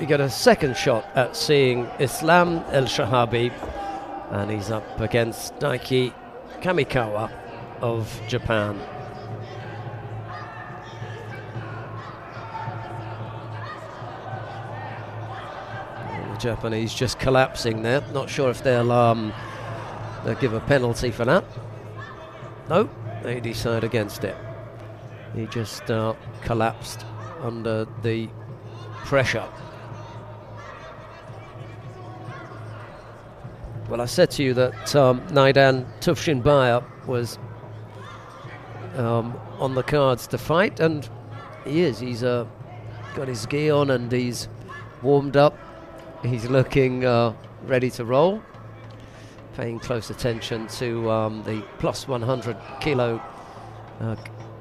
You get a second shot at seeing Islam El Shehaby, and he's up against Daiki Kamikawa of Japan. And the Japanese just collapsing there. Not sure if they'll give a penalty for that. No, they decide against it. He just collapsed under the pressure. Well, I said to you that Naidan Tufshinbaya was on the cards to fight, and he is. He's got his gi on and he's warmed up. He's looking ready to roll. Paying close attention to the plus 100 kilo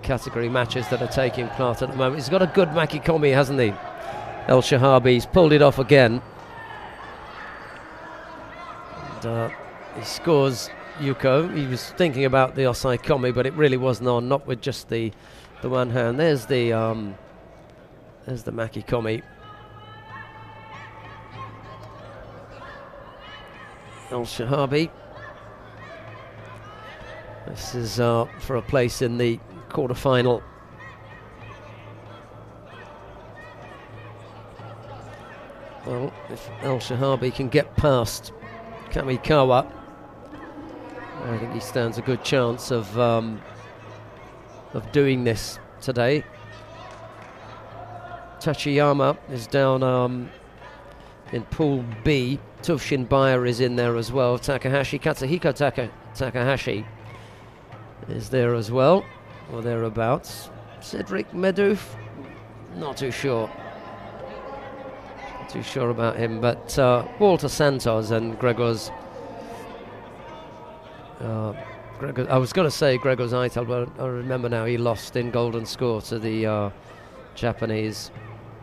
category matches that are taking part at the moment. He's got a good makikomi, hasn't he? El Shehaby. He's pulled it off again. And, he scores Yuko. He was thinking about the Osai Komi, but it really wasn't on, not with just the one hand. There's the makikomi. El Shehaby. This is for a place in the quarter-final. Well, if El Shehaby can get past Kamikawa, I think he stands a good chance of doing this today. Tachiyama is down in Pool B. Tufshinbaya is in there as well. Takahashi, Katsuhiko Takahashi is there as well, or thereabouts. Cedric Meduf, not too sure. Not too sure about him, but Walter Santos and Gregor's. I was going to say Gregor's Aitel, but I remember now he lost in golden score to the Japanese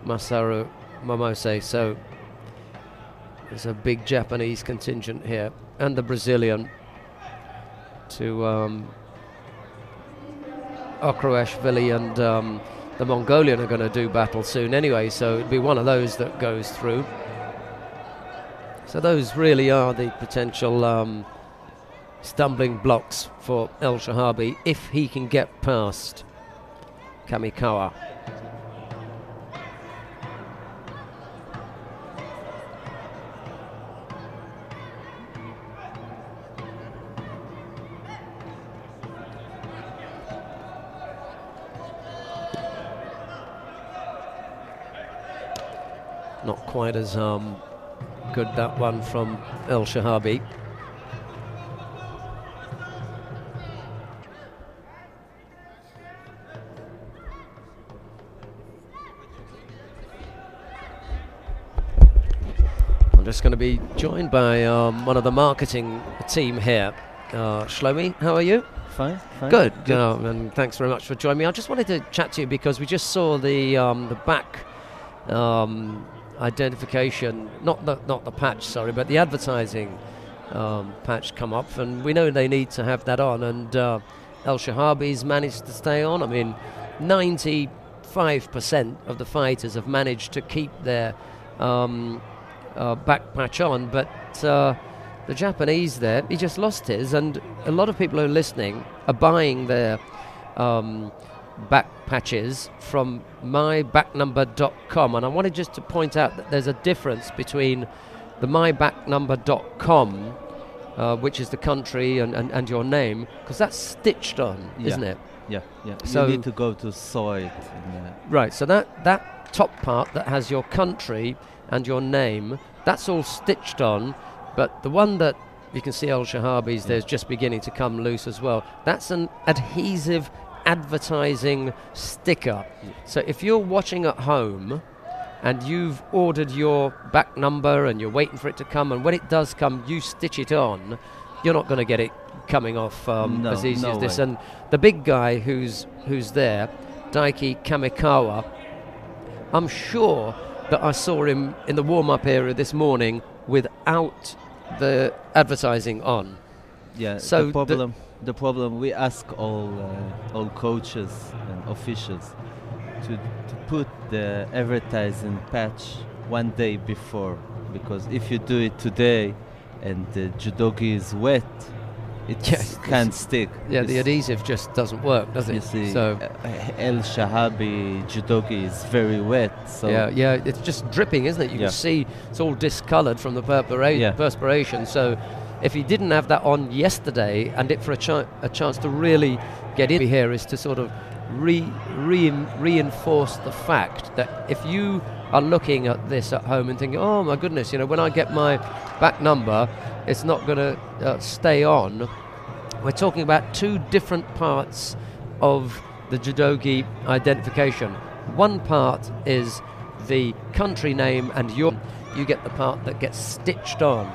Masaru Momose. So there's a big Japanese contingent here, and the Brazilian to Okroashvili and the Mongolian are going to do battle soon anyway, so it'll be one of those that goes through. So those really are the potential stumbling blocks for El Shehaby if he can get past Kamikawa. Not quite as good, that one from El Shehaby. I'm just going to be joined by one of the marketing team here. Shlomi, how are you? Fine. Good. And thanks very much for joining me. I just wanted to chat to you because we just saw the back identification, not the patch, sorry, but the advertising patch come up, and we know they need to have that on, and El Shehaby's managed to stay on. I mean, 95% of the fighters have managed to keep their back patch on, but the Japanese there, he just lost his, and a lot of people who are listening are buying their back patches from mybacknumber.com, and I wanted just to point out that there's a difference between the mybacknumber.com, which is the country and your name, because that's stitched on, isn't it? Yeah. So you need to go to Soit. Right, so that top part that has your country and your name, that's all stitched on, but the one that you can see El Shehaby's there's just beginning to come loose as well. That's an adhesive advertising sticker. So if you're watching at home and you've ordered your back number and you're waiting for it to come, and when it does come you stitch it on, you're not going to get it coming off as easy as this. And the big guy who's there, Daiki Kamikawa, I'm sure that I saw him in the warm-up area this morning without the advertising on. Yeah, so the problem we ask all coaches and officials to put the advertising patch one day before, because if you do it today and the judogi is wet, it can't stick. Yeah, the adhesive just doesn't work, does it? You see, so El Shehaby judogi is very wet. So yeah, it's just dripping, isn't it? You can see it's all discoloured from the perspiration. So if he didn't have that on yesterday, and it for a chance to really get in here is to sort of reinforce the fact that if you are looking at this at home and thinking, oh my goodness, when I get my back number, it's not going to stay on. We're talking about two different parts of the judogi identification. One part is the country name, and you get the part that gets stitched on.